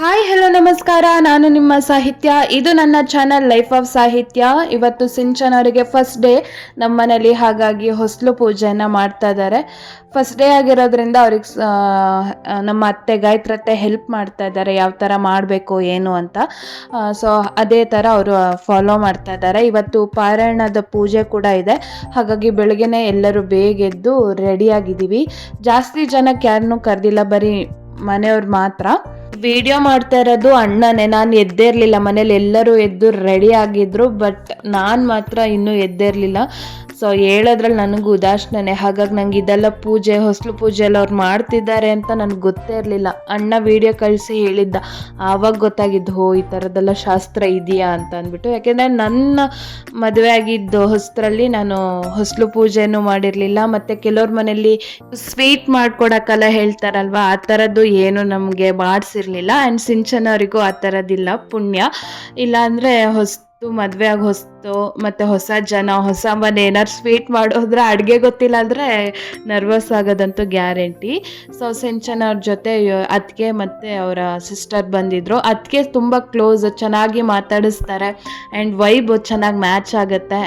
Hi hello ನಮಸ್ಕಾರ. ನಾನು ನಿಮ್ಮ ಸಾಹಿತ್ಯ. ಇದು ನನ್ನ ಚಾನಲ್ ಲೈಫ್ ಆಫ್ ಸಾಹಿತ್ಯ. ಇವತ್ತು ಸಿಂಚನ್ ಅವರಿಗೆ ಫಸ್ಟ್ ಡೇ ನಮ್ಮ ಮನೇಲಿ, ಹಾಗಾಗಿ ಹೊಸಲು ಪೂಜೆಯನ್ನು ಮಾಡ್ತಾ ಇದ್ದಾರೆ. ಫಸ್ಟ್ ಡೇ ಆಗಿರೋದ್ರಿಂದ ಅವ್ರಿಗೆ ನಮ್ಮ ಅತ್ತೆ ಗಾಯತ್ರತ್ತೆ ಹೆಲ್ಪ್ ಮಾಡ್ತಾ ಇದ್ದಾರೆ, ಯಾವ ಥರ ಮಾಡಬೇಕು ಏನು ಅಂತ. ಸೊ ಅದೇ ಥರ ಅವರು ಫಾಲೋ ಮಾಡ್ತಾ ಇದ್ದಾರೆ. ಇವತ್ತು ಪಾರಾಯಣದ ಪೂಜೆ ಕೂಡ ಇದೆ, ಹಾಗಾಗಿ ಬೆಳಗ್ಗೆನೇ ಎಲ್ಲರೂ ಬೇಗ ಎದ್ದು ರೆಡಿಯಾಗಿದ್ದೀವಿ. ಜಾಸ್ತಿ ಜನಕ್ಕೆ ಯಾರನ್ನೂ ಕರೆದಿಲ್ಲ, ಬರೀ ಮನೆಯವ್ರು ಮಾತ್ರ. ವಿಡಿಯೋ ಮಾಡ್ತಾ ಇರೋದು ಅಣ್ಣನೇ. ನಾನು ಎದ್ದೇ ಇರಲಿಲ್ಲ, ಮನೇಲಿ ಎಲ್ಲರೂ ಎದ್ದು ರೆಡಿ ಆಗಿದ್ರು, ಬಟ್ ನಾನು ಮಾತ್ರ ಇನ್ನೂ ಎದ್ದೇ ಇರಲಿಲ್ಲ. ಸೊ ಹೇಳೋದ್ರಲ್ಲಿ ನನಗೂ ಉದಾಸೀನೇ. ಹಾಗಾಗಿ ನಂಗೆ ಇದೆಲ್ಲ ಪೂಜೆ, ಹೊಸಲು ಪೂಜೆ ಎಲ್ಲ ಅವ್ರು ಮಾಡ್ತಿದ್ದಾರೆ ಅಂತ ನನಗೆ ಗೊತ್ತೇ ಇರಲಿಲ್ಲ. ಅಣ್ಣ ವಿಡಿಯೋ ಕಳಿಸಿ ಹೇಳಿದ್ದ, ಆವಾಗ ಗೊತ್ತಾಗಿದ್ದು, ಹೋ ಈ ಥರದ್ದೆಲ್ಲ ಶಾಸ್ತ್ರ ಇದೆಯಾ ಅಂತ ಅಂದ್ಬಿಟ್ಟು. ಯಾಕೆಂದರೆ ನನ್ನ ಮದುವೆ ಆಗಿದ್ದು ಹೊಸದ್ರಲ್ಲಿ ನಾನು ಹೊಸಲು ಪೂಜೆನೂ ಮಾಡಿರಲಿಲ್ಲ. ಮತ್ತು ಕೆಲವ್ರ ಮನೇಲಿ ಸ್ವೀಟ್ ಮಾಡ್ಕೊಡೋಕ್ಕೆಲ್ಲ ಹೇಳ್ತಾರಲ್ವ, ಆ ಥರದ್ದು ಏನು ನಮಗೆ ಮಾಡಿಸಿರ್ಲಿಲ್ಲ. ಆ್ಯಂಡ್ ಸಿಂಚನವರಿಗೂ ಆ ಥರದ್ದಿಲ್ಲ, ಪುಣ್ಯ. ಇಲ್ಲಾಂದರೆ ಮದುವೆ ಆಗಿ ಹೊಸ್ತು ಮತ್ತು ಹೊಸ ಜನ, ಹೊಸ ಮನೆ, ಏನಾದ್ರು ಸ್ವೀಟ್ ಮಾಡೋದ್ರೆ ಅಡುಗೆ ಗೊತ್ತಿಲ್ಲ ಅಂದರೆ ನರ್ವಸ್ ಆಗೋದಂತೂ ಗ್ಯಾರಂಟಿ. ಸೊ ಸಿಂಚನವ್ರ ಜೊತೆ ಅತ್ತಿಗೆ ಮತ್ತು ಅವರ ಸಿಸ್ಟರ್ ಬಂದಿದ್ದರು. ಅತ್ತಿಗೆ ತುಂಬ ಕ್ಲೋಸ್, ಚೆನ್ನಾಗಿ ಮಾತಾಡಿಸ್ತಾರೆ ಆ್ಯಂಡ್ ವೈಬ್ ಚೆನ್ನಾಗಿ ಮ್ಯಾಚ್ ಆಗುತ್ತೆ.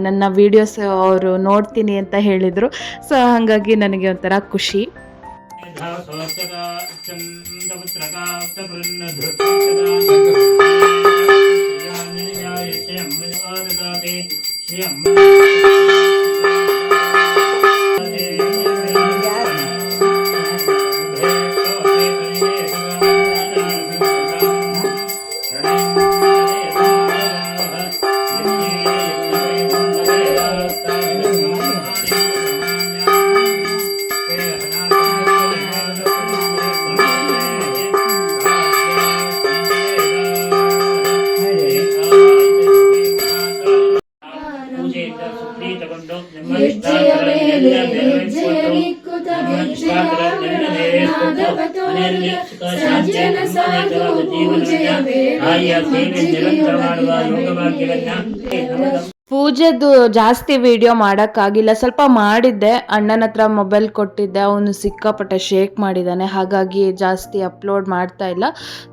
ನನ್ನ ವೀಡಿಯೋಸ್ ಅವರು ನೋಡ್ತೀನಿ ಅಂತ ಹೇಳಿದರು. ಸೊ ಹಾಗಾಗಿ ನನಗೆ ಒಂಥರ ಖುಷಿ. ಪೂಜೆದು ಜಾಸ್ತಿ ವಿಡಿಯೋ ಮಾಡೋಕ್ಕಾಗಿಲ್ಲ, ಸ್ವಲ್ಪ ಮಾಡಿದ್ದೆ. ಅಣ್ಣನ ಹತ್ರ ಮೊಬೈಲ್ ಕೊಟ್ಟಿದ್ದೆ, ಅವನು ಸಿಕ್ಕಾಪಟ್ಟೆ ಶೇಕ್ ಮಾಡಿದ್ದಾನೆ, ಹಾಗಾಗಿ ಜಾಸ್ತಿ ಅಪ್ಲೋಡ್ ಮಾಡ್ತಾ ಇಲ್ಲ.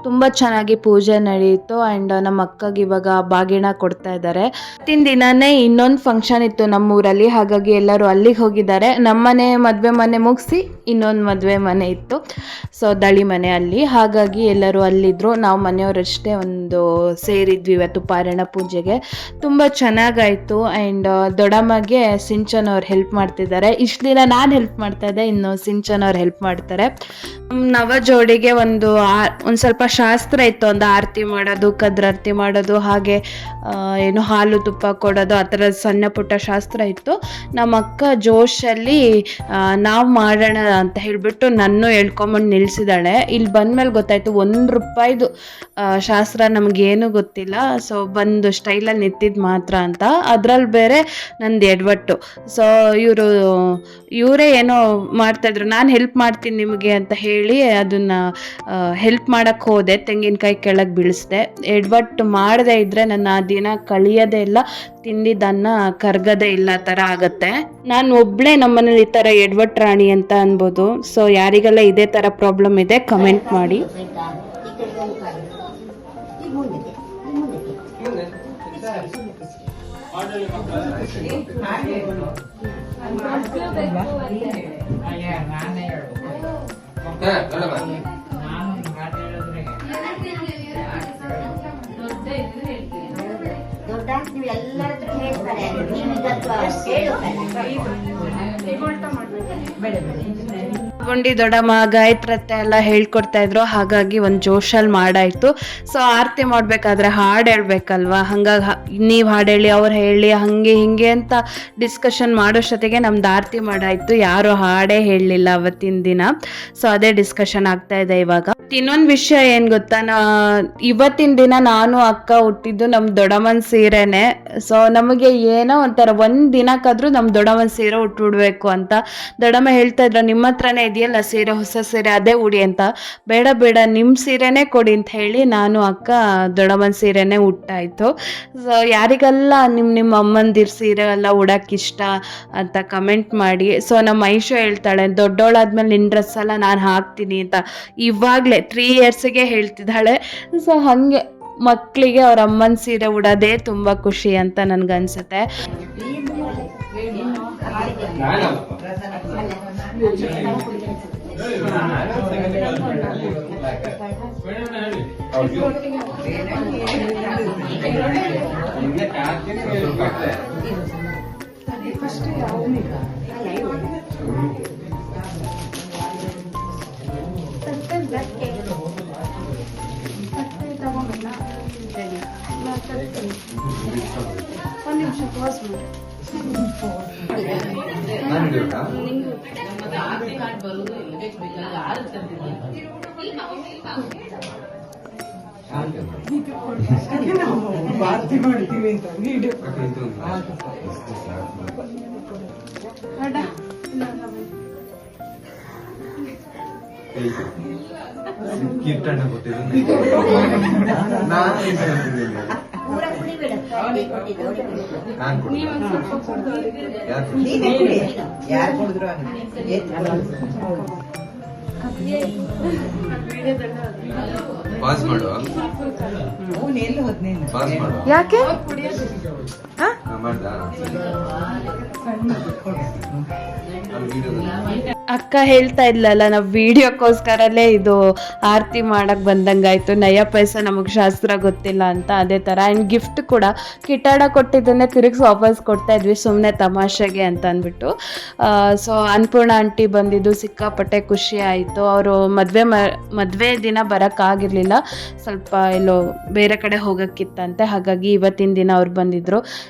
ತುಂಬ ಚೆನ್ನಾಗಿ ಪೂಜೆ ನಡೆಯಿತು. ಆ್ಯಂಡ್ ನಮ್ಮ ಅಕ್ಕಗೆ ಇವಾಗ ಬಾಗಿಣ ಕೊಡ್ತಾ ಇದ್ದಾರೆ. ಇವತ್ತಿನ ದಿನನೇ ಇನ್ನೊಂದು ಫಂಕ್ಷನ್ ಇತ್ತು ನಮ್ಮೂರಲ್ಲಿ, ಹಾಗಾಗಿ ಎಲ್ಲರೂ ಅಲ್ಲಿಗೆ ಹೋಗಿದ್ದಾರೆ. ನಮ್ಮನೆ ಮದುವೆ ಮನೆ ಮುಗಿಸಿ ಇನ್ನೊಂದು ಮದುವೆ ಮನೆ ಇತ್ತು, ಸೊ ದಳಿ ಮನೆ ಅಲ್ಲಿ, ಹಾಗಾಗಿ ಎಲ್ಲರೂ ಅಲ್ಲಿದ್ದರು. ನಾವು ಮನೆಯವರಷ್ಟೇ ಒಂದು ಸೇರಿದ್ವಿ ಇವತ್ತು ಪಾರಾಯಣ ಪೂಜೆಗೆ. ತುಂಬ ಚೆನ್ನಾಗಾಯಿತು. ಆ್ಯಂಡ್ ದೊಡ್ಡಮ್ಮಗೆ ಸಿಂಚನ್ ಅವ್ರು ಹೆಲ್ಪ್ ಮಾಡ್ತಿದ್ದಾರೆ. ಇಷ್ಟು ದಿನ ನಾನು ಹೆಲ್ಪ್ ಮಾಡ್ತಾ ಇದ್ದೆ, ಇನ್ನು ಸಿಂಚನ್ ಅವ್ರು ಹೆಲ್ಪ್ ಮಾಡ್ತಾರೆ. ನವ ಜೋಡಿಗೆ ಒಂದು ಸ್ವಲ್ಪ ಶಾಸ್ತ್ರ ಇತ್ತು, ಒಂದು ಆರತಿ ಮಾಡೋದು, ಕದ್ರಾರತಿ ಮಾಡೋದು, ಹಾಗೆ ಏನು ಹಾಲು ತುಪ್ಪ ಕೊಡೋದು, ಆ ಥರ ಸಣ್ಣ ಪುಟ್ಟ ಶಾಸ್ತ್ರ ಇತ್ತು. ನಮ್ಮ ಅಕ್ಕ ಜೋಶಲ್ಲಿ ನಾವು ಮಾಡೋಣ ಅಂತ ಹೇಳಿಬಿಟ್ಟು ನನ್ನ ಹೇಳ್ಕೊಂಬಂದು ನಿಲ್ಲಿಸಿದಾಳೆ. ಇಲ್ಲಿ ಬಂದಮೇಲೆ ಗೊತ್ತಾಯಿತು, ₹1 ಶಾಸ್ತ್ರ ನಮಗೇನು ಗೊತ್ತಿಲ್ಲ. ಸೊ ಬಂದು ಸ್ಟೈಲಲ್ಲಿ ನಿಂತಿದ್ದು ಮಾತ್ರ ಅಂತ. ಅದರಲ್ಲಿ ಬೇರೆ ನಂದು ಎಡವಟ್ಟು. ಸೊ ಇವರೇ ಏನೋ ಮಾಡ್ತಾಯಿದ್ರು, ನಾನು ಹೆಲ್ಪ್ ಮಾಡ್ತೀನಿ ನಿಮಗೆ ಅಂತ ಹೇಳಿ ಅದನ್ನು ಹೆಲ್ಪ್ ಮಾಡೋಕ್ಕೆ ಹೋದೆ, ತೆಂಗಿನಕಾಯಿ ಕೆಳಗೆ ಬೀಳಿಸ್ದೆ. ಎಡವಟ್ಟು ಮಾಡದೇ ಇದ್ದರೆ ನನ್ನ ಆ ದಿನ ಕಳಿಯೋದೇ ಇಲ್ಲ, ತಿಂದಿದ್ದನ್ನು ಕರ್ಗೋದೇ ಇಲ್ಲ ಥರ ಆಗುತ್ತೆ. ನಾನು ಒಬ್ಬಳೇ ನಮ್ಮನೇಲಿ ಈ ಥರ ಎಡವಟ್ಟು ರಾಣಿ ಅಂತ ಅನ್ಬೋದು. ಸೊ ಯಾರಿಗೆಲ್ಲ ಇದೇ ಥರ ಪ್ರಾಬ್ಲಮ್ ಇದೆ ಕಮೆಂಟ್ ಮಾಡಿ. ಗುಂಡಿ ದೊಡ್ಡಮ್ಮ ಗಾಯತ್ರತ್ತೆ ಎಲ್ಲ ಹೇಳ್ಕೊಡ್ತಾ ಇದ್ರು, ಹಾಗಾಗಿ ಒಂದು ಜೋಶಲ್ಲಿ ಮಾಡಾಯಿತು. ಸೊ ಆರತಿ ಮಾಡಬೇಕಾದ್ರೆ ಹಾಡು ಹೇಳ್ಬೇಕಲ್ವಾ, ಹಂಗಾಗಿ ನೀವು ಹಾಡು ಹೇಳಿ, ಅವ್ರು ಹೇಳಿ, ಹಾಗೆ ಹಿಂಗೆ ಅಂತ ಡಿಸ್ಕಷನ್ ಮಾಡೋಷ್ಟೊತ್ತಿಗೆ ನಮ್ದು ಆರತಿ ಮಾಡಾಯಿತು. ಯಾರು ಹಾಡೇ ಹೇಳಲಿಲ್ಲ ಅವತ್ತಿನ ದಿನ. ಸೊ ಅದೇ ಡಿಸ್ಕಷನ್ ಆಗ್ತಾ ಇದೆ ಇವಾಗ. ಇನ್ನೊಂದು ವಿಷಯ ಏನು ಗೊತ್ತಾ, ಇವತ್ತಿನ ದಿನ ನಾನು ಅಕ್ಕ ಹುಟ್ಟಿದ್ದು ನಮ್ಮ ದೊಡ್ಡಮ್ಮನ ಸೀರೆನೇ. ಸೊ ನಮಗೆ ಏನೋ ಒಂಥರ ಒಂದು ದಿನಕ್ಕಾದ್ರೂ ನಮ್ಮ ದೊಡ್ಡಮ್ಮನ ಸೀರೆ ಉಟ್ಬಿಡ್ಬೇಕು ಅಂತ. ದೊಡ್ಡಮ್ಮ ಹೇಳ್ತಾ ಇದ್ರು, ನಿಮ್ಮ ಹತ್ರನೇ ಇದೆಯಲ್ಲ ಸೀರೆ, ಹೊಸ ಸೀರೆ ಅದೇ ಉಡಿ ಅಂತ. ಬೇಡ ಬೇಡ ನಿಮ್ಮ ಸೀರೆನೇ ಕೊಡಿ ಅಂತ ಹೇಳಿ ನಾನು ಅಕ್ಕ ದೊಡ್ಡಮ್ಮನ ಸೀರೆನೇ ಉಟ್ಟಾಯಿತು. ಸೊ ಯಾರಿಗೆಲ್ಲ ನಿಮ್ಮ ಅಮ್ಮಂದಿರ ಸೀರೆ ಎಲ್ಲ ಉಡೋಕ್ಕಿಷ್ಟ ಅಂತ ಕಮೆಂಟ್ ಮಾಡಿ. ಸೊ ನಮ್ಮ ಐಶು ಹೇಳ್ತಾಳೆ, ದೊಡ್ಡವಳಾದ್ಮೇಲೆ ನಿನ್ನ ಡ್ರೆಸ್ ಎಲ್ಲ ನಾನು ಹಾಕ್ತೀನಿ ಅಂತ ಇವಾಗಲೇ 3 ಇಯರ್ಸಿಗೆ ಹೇಳ್ತಿದ್ದಾಳೆ. ಸೊ ಹಾಗೆ ಮಕ್ಕಳಿಗೆ ಅವ್ರ ಅಮ್ಮನ ಸೀರೆ ಉಡೋದೇ ತುಂಬ ಖುಷಿ ಅಂತ ನನಗನ್ಸುತ್ತೆ. ಒಂದು ನಿಮಿಷ ಪಾಸ್ ಕೀರ್ತನ ಪಾಸ್ ಮಾಡುವ ಯಾಕೆ ಅಕ್ಕ ಹೇಳ್ತಾ ಇದ್ಲಲ್ಲ, ನಾವು ವಿಡಿಯೋಕ್ಕೋಸ್ಕರಲ್ಲೇ ಇದು ಆರತಿ ಮಾಡಕ್ ಬಂದಂಗಾಯ್ತು, ನಯ ಪೈಸೆ ನಮಗೆ ಶಾಸ್ತ್ರ ಗೊತ್ತಿಲ್ಲ ಅಂತ. ಅದೇ ಥರ ಆ್ಯಂಡ್ ಗಿಫ್ಟ್ ಕೂಡ ಕಿಟಾಡ ಕೊಟ್ಟಿದ್ದನ್ನೇ ತಿರುಗಿಸಿ ವಾಪಸ್ ಕೊಡ್ತಾ ಇದ್ವಿ ಸುಮ್ಮನೆ ತಮಾಷೆಗೆ ಅಂತ ಅಂದ್ಬಿಟ್ಟು. ಸೊ ಅನ್ನಪೂರ್ಣ ಆಂಟಿ ಬಂದಿದ್ದು ಸಿಕ್ಕಾಪಟ್ಟೆ ಖುಷಿ ಆಯಿತು. ಅವರು ಮದುವೆ ದಿನ ಬರೋಕ್ಕಾಗಿರಲಿಲ್ಲ, ಸ್ವಲ್ಪ ಎಲ್ಲೋ ಬೇರೆ ಕಡೆ ಹೋಗೋಕ್ಕಿತ್ತಂತೆ, ಹಾಗಾಗಿ ಇವತ್ತಿನ ದಿನ ಅವ್ರು ಬಂದಿದ್ರು.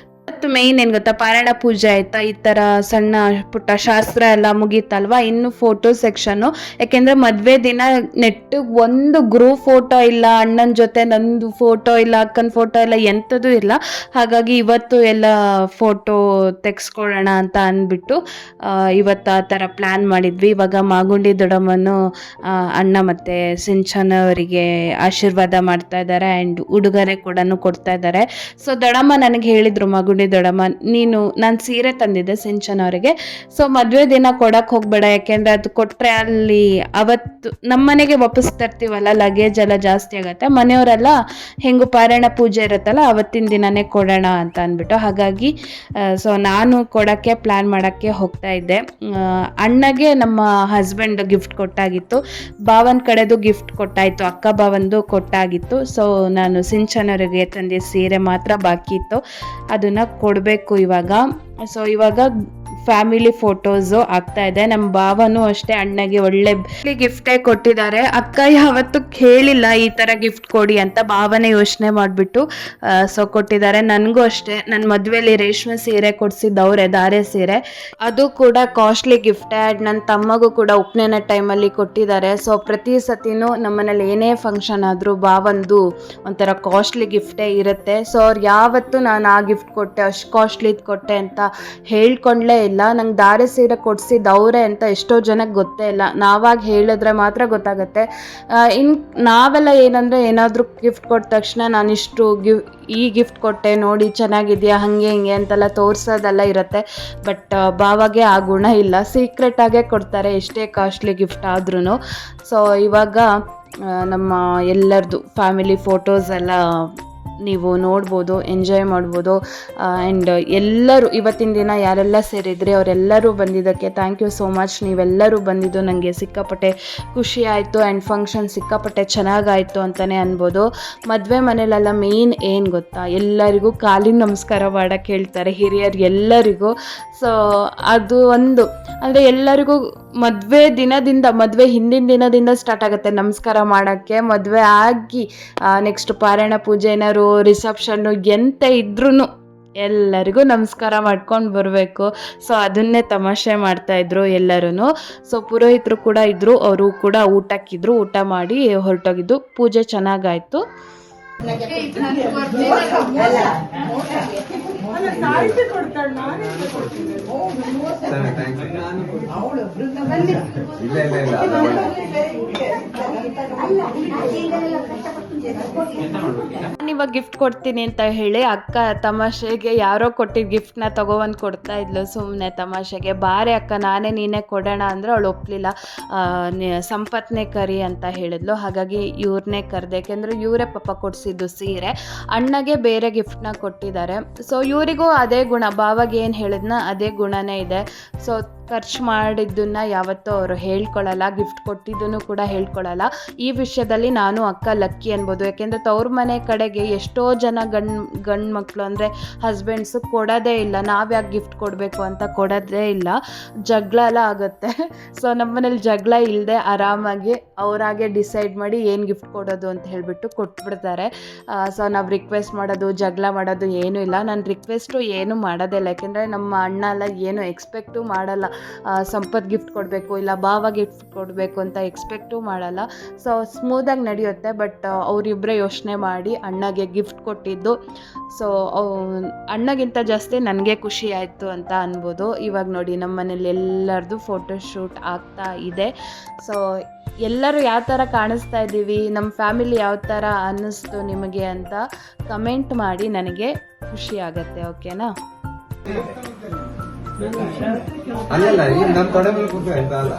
ಮತ್ತು ಮೇಯ್ನ್ ಏನು ಗೊತ್ತಾ, ಪಾರಾಯಣ ಪೂಜೆ ಆಯಿತಾ, ಈ ಥರ ಸಣ್ಣ ಪುಟ್ಟ ಶಾಸ್ತ್ರ ಎಲ್ಲ ಮುಗೀತಲ್ವ, ಇನ್ನು ಫೋಟೋ ಸೆಕ್ಷನ್ನು. ಯಾಕೆಂದರೆ ಮದುವೆ ದಿನ ನೆಟ್ಟಿಗೆ ಒಂದು ಗ್ರೂಪ್ ಫೋಟೋ ಇಲ್ಲ, ಅಣ್ಣನ ಜೊತೆ ನಂದು ಫೋಟೋ ಇಲ್ಲ, ಅಕ್ಕನ ಫೋಟೋ ಇಲ್ಲ, ಎಂಥದ್ದು ಇಲ್ಲ. ಹಾಗಾಗಿ ಇವತ್ತು ಎಲ್ಲ ಫೋಟೋ ತೆಗೆಸ್ಕೊಳ್ಳೋಣ ಅಂತ ಅಂದ್ಬಿಟ್ಟು ಇವತ್ತು ಆ ಥರ ಪ್ಲ್ಯಾನ್ ಮಾಡಿದ್ವಿ. ಇವಾಗ ಮಾಗುಂಡಿ ದೊಡ್ಡಮ್ಮನು ಅಣ್ಣ ಮತ್ತು ಸಿಂಚನವರಿಗೆ ಆಶೀರ್ವಾದ ಮಾಡ್ತಾ ಇದ್ದಾರೆ ಆ್ಯಂಡ್ ಉಡುಗೊರೆ ಕೂಡ ಕೊಡ್ತಾ ಇದ್ದಾರೆ. ಸೊ ದೊಡ್ಡಮ್ಮ ನನಗೆ ಹೇಳಿದರು, ಮಾಗುಂಡಿ ದೊಡ್ಡಮ್ಮ, ನಾನು ಸೀರೆ ತಂದಿದ್ದೆ ಸಿಂಚನವರಿಗೆ, ಸೊ ಮದುವೆ ದಿನ ಕೊಡಕ್ಕೆ ಹೋಗಬೇಡ, ಯಾಕೆಂದರೆ ಅದು ಕೊಟ್ಟರೆ ಅಲ್ಲಿ ಅವತ್ತು ನಮ್ಮ ಮನೆಗೆ ವಾಪಸ್ ತರ್ತೀವಲ್ಲ, ಲಗೇಜ್ ಎಲ್ಲ ಜಾಸ್ತಿ ಆಗುತ್ತೆ, ಮನೆಯವರೆಲ್ಲ ಹೆಂಗು ಪಾರಾಯಣ ಪೂಜೆ ಇರುತ್ತಲ್ಲ ಅವತ್ತಿನ ದಿನನೇ ಕೊಡೋಣ ಅಂತ ಅಂದ್ಬಿಟ್ಟು. ಹಾಗಾಗಿ ಸೊ ನಾನು ಕೊಡೋಕ್ಕೆ ಪ್ಲ್ಯಾನ್ ಮಾಡೋಕ್ಕೆ ಹೋಗ್ತಾ ಇದ್ದೆ. ಅಣ್ಣಗೆ ನಮ್ಮ ಹಸ್ಬೆಂಡ್ ಗಿಫ್ಟ್ ಕೊಟ್ಟಾಗಿತ್ತು, ಭಾವನ ಕಡೆದು ಗಿಫ್ಟ್ ಕೊಟ್ಟಾಯಿತು, ಅಕ್ಕ ಭಾವಂದು ಕೊಟ್ಟಾಗಿತ್ತು. ಸೊ ನಾನು ಸಿಂಚನವರಿಗೆ ತಂದೆ ಸೀರೆ ಮಾತ್ರ ಬಾಕಿ ಇತ್ತು, ಅದನ್ನು ಕೊಡಬೇಕು ಇವಾಗ. ಸೊ ಇವಾಗ ಫ್ಯಾಮಿಲಿ ಫೋಟೋಸು ಆಗ್ತಾ ಇದೆ. ನಮ್ಮ ಭಾವನೂ ಅಷ್ಟೇ ಅಣ್ಣಗೆ ಒಳ್ಳೆ ಗಿಫ್ಟೇ ಕೊಟ್ಟಿದ್ದಾರೆ. ಅಕ್ಕ ಯಾವತ್ತೂ ಕೇಳಿಲ್ಲ ಈ ಥರ ಗಿಫ್ಟ್ ಕೊಡಿ ಅಂತ, ಭಾವನೆ ಯೋಚನೆ ಮಾಡಿಬಿಟ್ಟು ಸೊ ಕೊಟ್ಟಿದ್ದಾರೆ. ನನಗೂ ಅಷ್ಟೇ ನನ್ನ ಮದುವೆಯಲ್ಲಿ ರೇಷ್ಮೆ ಸೀರೆ ಕೊಡಿಸಿದ್ದವ್ರೆ, ಧಾರೆ ಸೀರೆ, ಅದು ಕೂಡ ಕಾಸ್ಟ್ಲಿ ಗಿಫ್ಟೇ. ಆ್ಯಂಡ್ ನನ್ನ ತಮ್ಮಗೂ ಕೂಡ ಉಪನಯನ ಟೈಮಲ್ಲಿ ಕೊಟ್ಟಿದ್ದಾರೆ. ಸೊ ಪ್ರತಿ ಸತಿನೂ ನಮ್ಮನೇಲಿ ಏನೇ ಫಂಕ್ಷನ್ ಆದರೂ ಭಾವಂದು ಒಂಥರ ಕಾಸ್ಟ್ಲಿ ಗಿಫ್ಟೇ ಇರುತ್ತೆ. ಸೊ ಅವ್ರು ಯಾವತ್ತೂ ನಾನು ಆ ಗಿಫ್ಟ್ ಕೊಟ್ಟೆ, ಅಷ್ಟು ಕಾಸ್ಟ್ಲಿದು ಕೊಟ್ಟೆ ಅಂತ ಹೇಳ್ಕೊಂಡ್ಲೇ ಇಲ್ಲ. ನಂಗೆ ಧಾರೆ ಸೀರೆ ಕೊಡಿಸಿದ್ದವ್ರೆ ಅಂತ ಎಷ್ಟೋ ಜನಕ್ಕೆ ಗೊತ್ತೇ ಇಲ್ಲ, ನಾವಾಗಿ ಹೇಳಿದ್ರೆ ಮಾತ್ರ ಗೊತ್ತಾಗುತ್ತೆ. ನಾವೆಲ್ಲ ಏನಂದರೆ ಏನಾದರೂ ಗಿಫ್ಟ್ ಕೊಟ್ಟ ತಕ್ಷಣ ನಾನಿಷ್ಟು ಈ ಗಿಫ್ಟ್ ಕೊಟ್ಟೆ ನೋಡಿ ಚೆನ್ನಾಗಿದೆಯಾ ಹಾಗೆ ಹಿಂಗೆ ಅಂತೆಲ್ಲ ತೋರಿಸೋದೆಲ್ಲ ಇರುತ್ತೆ. ಬಟ್ ಭಾವಾಗೆ ಆ ಗುಣ ಇಲ್ಲ, ಸೀಕ್ರೆಟಾಗೇ ಕೊಡ್ತಾರೆ ಎಷ್ಟೇ ಕಾಸ್ಟ್ಲಿ ಗಿಫ್ಟ್ ಆದ್ರೂ. ಸೊ ಇವಾಗ ನಮ್ಮ ಎಲ್ಲರದು ಫ್ಯಾಮಿಲಿ ಫೋಟೋಸ್ ಎಲ್ಲ ನೀವು ನೋಡ್ಬೋದು, ಎಂಜಾಯ್ ಮಾಡ್ಬೋದು. ಆ್ಯಂಡ್ ಎಲ್ಲರೂ ಇವತ್ತಿನ ದಿನ ಯಾರೆಲ್ಲ ಸೇರಿದ್ರಿ ಅವರೆಲ್ಲರೂ ಬಂದಿದ್ದಕ್ಕೆ ಥ್ಯಾಂಕ್ ಯು ಸೋ ಮಚ್. ನೀವೆಲ್ಲರೂ ಬಂದಿದ್ದು ನನಗೆ ಸಿಕ್ಕಾಪಟ್ಟೆ ಖುಷಿ ಆಯಿತು ಆ್ಯಂಡ್ ಫಂಕ್ಷನ್ ಸಿಕ್ಕಾಪಟ್ಟೆ ಚೆನ್ನಾಗಾಯಿತು ಅಂತಲೇ ಅನ್ಬೋದು. ಮದುವೆ ಮನೇಲೆಲ್ಲ ಮೇಯ್ನ್ ಏನು ಗೊತ್ತಾ, ಎಲ್ಲರಿಗೂ ಕಾಲಿನ ನಮಸ್ಕಾರ ಮಾಡೋಕ್ಕೆ ಹೇಳ್ತಾರೆ ಹಿರಿಯರು ಎಲ್ಲರಿಗೂ. ಸೊ ಅದು ಒಂದು ಅಂದರೆ ಎಲ್ಲರಿಗೂ ಮದುವೆ ಹಿಂದಿನ ದಿನದಿಂದ ಸ್ಟಾರ್ಟ್ ಆಗುತ್ತೆ ನಮಸ್ಕಾರ ಮಾಡೋಕ್ಕೆ. ಮದುವೆ ಆಗಿ ನೆಕ್ಸ್ಟ್ ಪಾರಾಯಣ ಪೂಜೆ ಏನಾದ್ರು ರಿಸೆಪ್ಷನ್ನು ಎಂತ ಇದ್ರೂ ಎಲ್ಲರಿಗೂ ನಮಸ್ಕಾರ ಮಾಡ್ಕೊಂಡು ಬರಬೇಕು. ಸೊ ಅದನ್ನೇ ತಮಾಷೆ ಮಾಡ್ತಾಯಿದ್ರು ಎಲ್ಲರೂ. ಸೊ ಪುರೋಹಿತರು ಕೂಡ ಇದ್ದರು, ಅವರು ಕೂಡ ಊಟಕ್ಕಿದ್ರು, ಊಟ ಮಾಡಿ ಹೊರಟೋಗಿದ್ದು. ಪೂಜೆ ಚೆನ್ನಾಗಾಯಿತು. ಸರಿ, thanks. ಇಲ್ಲ ಇಲ್ಲ ಇಲ್ಲ ನಾನು ಇವಾಗ ಗಿಫ್ಟ್ ಕೊಡ್ತೀನಿ ಅಂತ ಹೇಳಿ ಅಕ್ಕ ತಮಾಷೆಗೆ ಯಾರೋ ಕೊಟ್ಟಿದ್ದ ಗಿಫ್ಟ್ನ ತಗೊಬಂದು ಕೊಡ್ತಾ ಇದ್ಲು ಸುಮ್ಮನೆ ತಮಾಷೆಗೆ. ಬಾರೆ ಅಕ್ಕ ನಾನೇ ನೀನೇ ಕೊಡೋಣ ಅಂದರೆ ಅವಳು ಒಪ್ಪಲಿಲ್ಲ. ಸಂಪತ್ನೇ ಕರಿ ಅಂತ ಹೇಳಿದ್ಲು. ಹಾಗಾಗಿ ಇವ್ರನ್ನೇ ಕರೆದೆ, ಯಾಕೆಂದರೆ ಇವರೇ ಪಾಪ ಕೊಡಿಸಿದ್ದು ಸೀರೆ. ಅಣ್ಣಗೆ ಬೇರೆ ಗಿಫ್ಟ್ನ ಕೊಟ್ಟಿದ್ದಾರೆ. ಸೊ ಇವರಿಗೂ ಅದೇ ಗುಣ, ಬಾವಾಗ ಏನು ಹೇಳಿದ್ನ ಅದೇ ಗುಣನೇ ಇದೆ. ಸೊ ಖರ್ಚು ಮಾಡಿದ್ದನ್ನು ಯಾವತ್ತೂ ಅವರು ಹೇಳ್ಕೊಳ್ಳಲ್ಲ, ಗಿಫ್ಟ್ ಕೊಟ್ಟಿದ್ದನ್ನು ಕೂಡ ಹೇಳ್ಕೊಳ್ಳಲ್ಲ. ಈ ವಿಷಯದಲ್ಲಿ ನಾನು ಅಕ್ಕ ಲಕ್ಕಿ ಅನ್ಬೋದು. ಯಾಕೆಂದರೆ ತವ್ರ ಮನೆ ಕಡೆಗೆ ಎಷ್ಟೋ ಜನ ಗಂಡು ಮಕ್ಕಳು ಅಂದರೆ ಹಸ್ಬೆಂಡ್ಸು ಕೊಡೋದೇ ಇಲ್ಲ. ನಾವು ಯಾಕೆ ಗಿಫ್ಟ್ ಕೊಡಬೇಕು ಅಂತ ಕೊಡೋದೇ ಇಲ್ಲ, ಜಗಳ ಎಲ್ಲ ಆಗುತ್ತೆ. ಸೊ ನಮ್ಮನೇಲಿ ಜಗಳ ಇಲ್ಲದೆ ಆರಾಮಾಗಿ ಅವರಾಗೆ ಡಿಸೈಡ್ ಮಾಡಿ ಏನು ಗಿಫ್ಟ್ ಕೊಡೋದು ಅಂತ ಹೇಳಿಬಿಟ್ಟು ಕೊಟ್ಬಿಡ್ತಾರೆ. ಸೊ ನಾವು ರಿಕ್ವೆಸ್ಟ್ ಮಾಡೋದು ಜಗಳ ಮಾಡೋದು ಏನೂ ಇಲ್ಲ. ನಾನು ರಿಕ್ವೆಸ್ಟು ಏನೂ ಮಾಡೋದೇ ಇಲ್ಲ, ಯಾಕೆಂದರೆ ನಮ್ಮ ಅಣ್ಣ ಎಲ್ಲ ಏನು ಎಕ್ಸ್ಪೆಕ್ಟು ಮಾಡಲ್ಲ. ಸಂಪತ್ ಗಿಫ್ಟ್ ಕೊಡಬೇಕು ಇಲ್ಲ ಭಾವ ಗಿಫ್ಟ್ ಕೊಡಬೇಕು ಅಂತ ಎಕ್ಸ್ಪೆಕ್ಟು ಮಾಡಲ್ಲ. ಸೊ ಸ್ಮೂದಾಗಿ ನಡೆಯುತ್ತೆ. ಬಟ್ ಅವರಿಬ್ಬರೇ ಯೋಚನೆ ಮಾಡಿ ಅಣ್ಣಗೆ ಗಿಫ್ಟ್ ಕೊಟ್ಟಿದ್ದು. ಸೊ ಅಣ್ಣಗಿಂತ ಜಾಸ್ತಿ ನನಗೆ ಖುಷಿ ಆಯಿತು ಅಂತ ಅನ್ಬೋದು. ಇವಾಗ ನೋಡಿ ನಮ್ಮ ಮನೇಲಿ ಎಲ್ಲರದು ಫೋಟೋಶೂಟ್ ಆಗ್ತಾ ಇದೆ. ಸೊ ಎಲ್ಲರೂ ಯಾವ ಥರ ಕಾಣಿಸ್ತಾ ಇದ್ದೀವಿ, ನಮ್ಮ ಫ್ಯಾಮಿಲಿ ಯಾವ ಥರ ಅನ್ನಿಸ್ತು ನಿಮಗೆ ಅಂತ ಕಮೆಂಟ್ ಮಾಡಿ, ನನಗೆ ಖುಷಿ ಆಗುತ್ತೆ. ಓಕೆನಾ? ಅಲ್ಲಲ್ಲ ಈಗ ನಮ್ಮ ತೊಡೆ ಮೇಲೆ ಕೂತು ಆಯ್ತಾ ಅಲ್ಲ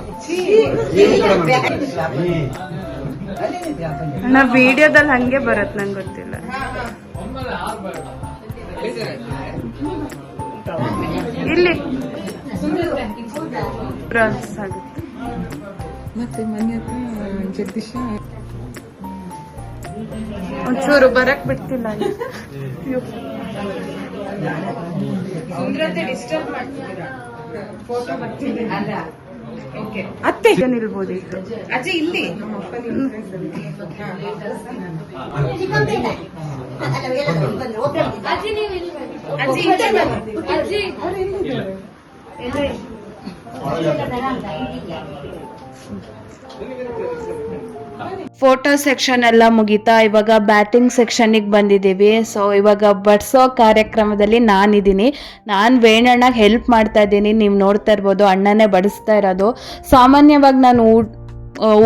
ನಾ ವಿಡಿಯೋದಲ್ಲಿ ಹಂಗೆ ಬರತ್ ನಂಗೆ ಗೊತ್ತಿಲ್ಲ. ಇಲ್ಲಿ ಬ್ರಾನ್ಸ್ ಆಗುತ್ತೆ. ಮತ್ತೆ ಮನೆ ಹತ್ರ ಜಗದೀಶ ಒಂಚೂರು ಬರಕ್ ಬಿಡ್ತಿಲ್ಲ. ಅತ್ತೆ ನಿಲ್ಬೋದು ಅಜ್ಜಿ ಇಲ್ಲಿ ಫೋಟೋ ಸೆಕ್ಷನ್ ಎಲ್ಲ ಮುಗೀತಾ, ಇವಾಗ ಬ್ಯಾಟಿಂಗ್ ಸೆಕ್ಷನ್ನಿಗೆ ಬಂದಿದ್ದೀವಿ. ಸೊ ಇವಾಗ ಬಡಿಸೋ ಕಾರ್ಯಕ್ರಮದಲ್ಲಿ ನಾನಿದ್ದೀನಿ. ನಾನು ವೇಣಣ್ಣಗೆ ಹೆಲ್ಪ್ ಮಾಡ್ತಾ ಇದ್ದೀನಿ. ನೀವು ನೋಡ್ತಾ ಇರ್ಬೋದು ಅಣ್ಣನೇ ಬಡಿಸ್ತಾ ಇರೋದು. ಸಾಮಾನ್ಯವಾಗಿ ನಾನು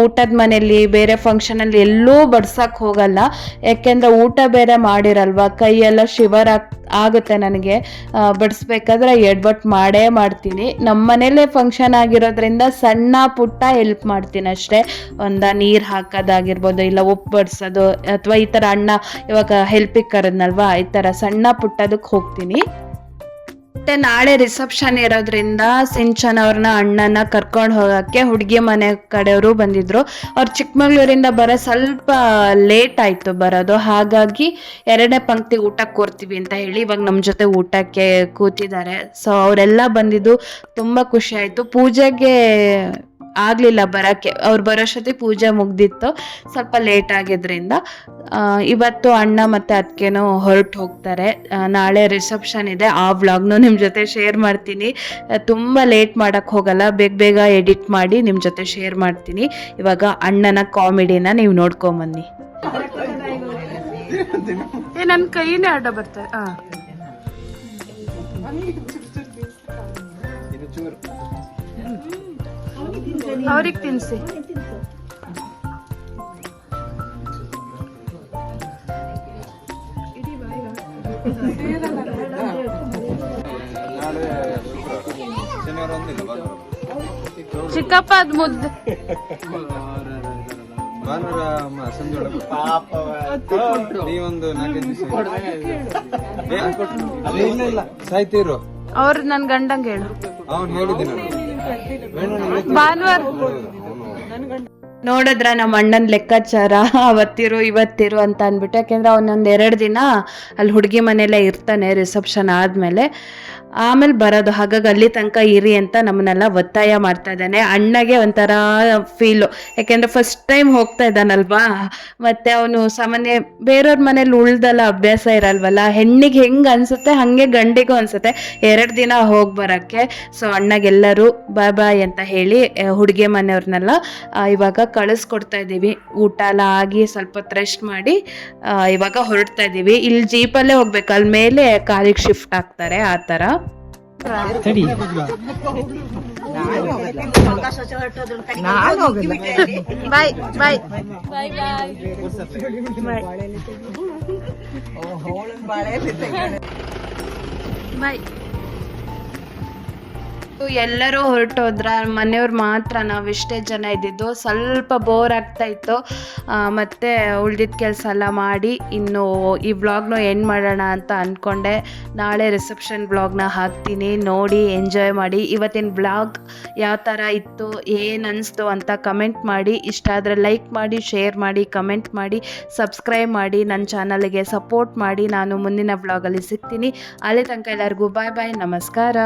ಊಟದ ಮನೆಯಲ್ಲಿ ಬೇರೆ ಫಂಕ್ಷನಲ್ಲಿ ಎಲ್ಲೂ ಬಡ್ಸಕ್ಕೆ ಹೋಗಲ್ಲ, ಯಾಕೆಂದರೆ ಊಟ ಬೇರೆ ಮಾಡಿರಲ್ವ, ಕೈಯೆಲ್ಲ ಶಿವರ್ ಆಗುತ್ತೆ ನನಗೆ. ಬಡಿಸ್ಬೇಕಾದ್ರೆ ಎಡ್ವಟ್ ಮಾಡೇ ಮಾಡ್ತೀನಿ. ನಮ್ಮ ಮನೇಲೇ ಫಂಕ್ಷನ್ ಆಗಿರೋದ್ರಿಂದ ಸಣ್ಣ ಪುಟ್ಟ ಹೆಲ್ಪ್ ಮಾಡ್ತೀನಿ ಅಷ್ಟೇ. ನೀರು ಹಾಕೋದಾಗಿರ್ಬೋದು, ಇಲ್ಲ ಉಪ್ಪು ಬಡಿಸೋದು, ಅಥವಾ ಈ ಥರ ಅಣ್ಣ ಇವಾಗ ಹೆಲ್ಪಿಗೆ ಕರೆದ್ನಲ್ವ, ಈ ಥರ ಸಣ್ಣ ಪುಟ್ಟದಕ್ಕೆ ಹೋಗ್ತೀನಿ. ಮತ್ತೆ ನಾಳೆ ರಿಸೆಪ್ಷನ್ ಇರೋದ್ರಿಂದ ಸಿಂಚನ್ ಅವ್ರನ್ನ ಅಣ್ಣನ ಕರ್ಕೊಂಡು ಹೋಗೋಕ್ಕೆ ಹುಡುಗಿ ಮನೆ ಕಡೆಯವರು ಬಂದಿದ್ರು. ಅವ್ರು ಚಿಕ್ಕಮಗಳೂರಿಂದ ಬರೋ ಸ್ವಲ್ಪ ಲೇಟ್ ಆಯಿತು ಬರೋದು. ಹಾಗಾಗಿ 2ನೇ ಪಂಕ್ತಿ ಊಟಕ್ಕೆ ಕೊಡ್ತೀವಿ ಅಂತ ಹೇಳಿ ಇವಾಗ ನಮ್ಮ ಜೊತೆ ಊಟಕ್ಕೆ ಕೂತಿದ್ದಾರೆ. ಸೊ ಅವರೆಲ್ಲ ಬಂದಿದ್ದು ತುಂಬ ಖುಷಿ ಆಯಿತು. ಪೂಜೆಗೆ ಆಗಲಿಲ್ಲ ಬರೋಕ್ಕೆ, ಅವ್ರು ಬರೋಷ್ಟೊತ್ತಿಗೆ ಪೂಜೆ ಮುಗ್ದಿತ್ತು. ಸ್ವಲ್ಪ ಲೇಟ್ ಆಗಿದ್ರಿಂದ ಇವತ್ತು ಅಣ್ಣ ಮತ್ತು ಅದಕ್ಕೇನೋ ಹೊರಟು ಹೋಗ್ತಾರೆ. ನಾಳೆ ರಿಸೆಪ್ಷನ್ ಇದೆ, ಆ ವ್ಲಾಗ್ನು ನಿಮ್ಮ ಜೊತೆ ಶೇರ್ ಮಾಡ್ತೀನಿ. ತುಂಬ ಲೇಟ್ ಮಾಡೋಕ್ಕೆ ಹೋಗಲ್ಲ, ಬೇಗ ಬೇಗ ಎಡಿಟ್ ಮಾಡಿ ನಿಮ್ಮ ಜೊತೆ ಶೇರ್ ಮಾಡ್ತೀನಿ. ಇವಾಗ ಅಣ್ಣನ ಕಾಮಿಡಿನ ನೀವು ನೋಡ್ಕೊಂಬನ್ನಿ. ನನ್ನ ಕೈನೇ ಅಡ್ಡ ಬರ್ತಾರೆ. ಅವ್ರಿಗೆ ತಿನ್ಸಿ. ಚಿಕ್ಕಪ್ಪ ಅದ್ ಮುದ್ದೆ ಭಾನುವಾರ ಸಂಜೆ ಒಳಗೆ ನೀವೊಂದು 4-5 ದಿವಸ ಇಲ್ಲ ಸಾಯ್ತೀರು. ಅವ್ರು ನನ್ ಗಂಡಂಗೆ ಹೇಳು, ಅವ್ನು ಹೇಳಿದ್ದೀನಿ ಭಾನುವಾರ ನೋಡಿದ್ರ ನಮ್ಮ ಅಣ್ಣನ ಲೆಕ್ಕಾಚಾರ ಅವತ್ತಿರು ಇವತ್ತಿರು ಅಂತ ಅಂದ್ಬಿಟ್ಟು. ಯಾಕೆಂದ್ರೆ ಅವನೊಂದು 2 ದಿನ ಅಲ್ಲಿ ಹುಡುಗಿ ಮನೆಯಲ್ಲೇ ಇರ್ತಾನೆ ರಿಸೆಪ್ಷನ್ ಆದಮೇಲೆ. ಆಮೇಲೆ ಬರೋದು. ಹಾಗಾಗಿ ಅಲ್ಲಿ ತನಕ ಇರಿ ಅಂತ ನಮ್ಮನ್ನೆಲ್ಲ ಒತ್ತಾಯ ಮಾಡ್ತಾ ಇದ್ದಾನೆ. ಅಣ್ಣಗೆ ಒಂಥರ ಫೀಲು, ಯಾಕೆಂದರೆ ಫಸ್ಟ್ ಟೈಮ್ ಹೋಗ್ತಾ ಇದ್ದಾನಲ್ವಾ. ಮತ್ತು ಅವನು ಸಾಮಾನ್ಯ ಬೇರೆಯವ್ರ ಮನೇಲಿ ಉಳ್ದಲ್ಲ ಅಭ್ಯಾಸ ಇರಲ್ವಲ್ಲ. ಹೆಣ್ಣಿಗೆ ಹೆಂಗೆ ಅನಿಸುತ್ತೆ ಹಾಗೆ ಗಂಡಿಗೂ ಅನಿಸುತ್ತೆ 2 ದಿನ ಹೋಗಿ ಬರೋಕ್ಕೆ. ಸೊ ಅಣ್ಣಗೆಲ್ಲರೂ ಬಾಯ್ ಬಾಯ್ ಅಂತ ಹೇಳಿ ಹುಡುಗಿ ಮನೆಯವ್ರನ್ನೆಲ್ಲ ಇವಾಗ ಕಳಿಸ್ಕೊಡ್ತಾ ಇದ್ದೀವಿ. ಊಟ ಎಲ್ಲ ಆಗಿ ಸ್ವಲ್ಪ ಹೊತ್ತು ರೆಸ್ಟ್ ಮಾಡಿ ಇವಾಗ ಹೊರಡ್ತಾ ಇದ್ದೀವಿ. ಇಲ್ಲಿ ಜೀಪಲ್ಲೇ ಹೋಗ್ಬೇಕು, ಅಲ್ಲಿ ಮೇಲೆ ಕಾರಿಗೆ ಶಿಫ್ಟ್ ಆಗ್ತಾರೆ ಆ ಥರ. ಬಾಯ್ ಬಾಯ್ ಬಾಯ್. ಎಲ್ಲರೂ ಹೊರಟೋದ್ರ, ಮನೆಯವ್ರು ಮಾತ್ರ ನಾವಿಷ್ಟೇ ಜನ ಇದ್ದಿದ್ದು. ಸ್ವಲ್ಪ ಬೋರ್ ಆಗ್ತಾ ಇತ್ತು. ಮತ್ತು ಉಳ್ದಿದ್ದ ಕೆಲಸ ಎಲ್ಲ ಮಾಡಿ ಇನ್ನು ಈ ವ್ಲಾಗ್ನ ಎಂಡ್ ಮಾಡೋಣ ಅಂತ ಅಂದ್ಕೊಂಡೆ. ನಾಳೆ ರಿಸೆಪ್ಷನ್ ವ್ಲಾಗ್ನ ಹಾಕ್ತೀನಿ, ನೋಡಿ ಎಂಜಾಯ್ ಮಾಡಿ. ಇವತ್ತಿನ ವ್ಲಾಗ್ ಯಾವ ಥರ ಇತ್ತು, ಏನು ಅನಿಸ್ತು ಅಂತ ಕಮೆಂಟ್ ಮಾಡಿ. ಇಷ್ಟ ಆದರೆ ಲೈಕ್ ಮಾಡಿ, ಶೇರ್ ಮಾಡಿ, ಕಮೆಂಟ್ ಮಾಡಿ, ಸಬ್ಸ್ಕ್ರೈಬ್ ಮಾಡಿ, ನನ್ನ ಚಾನಲ್ಗೆ ಸಪೋರ್ಟ್ ಮಾಡಿ. ನಾನು ಮುಂದಿನ ವ್ಲಾಗಲ್ಲಿ ಸಿಗ್ತೀನಿ. ಅಲ್ಲಿ ತನಕ ಎಲ್ಲರಿಗೂ ಬಾಯ್ ಬಾಯ್, ನಮಸ್ಕಾರ.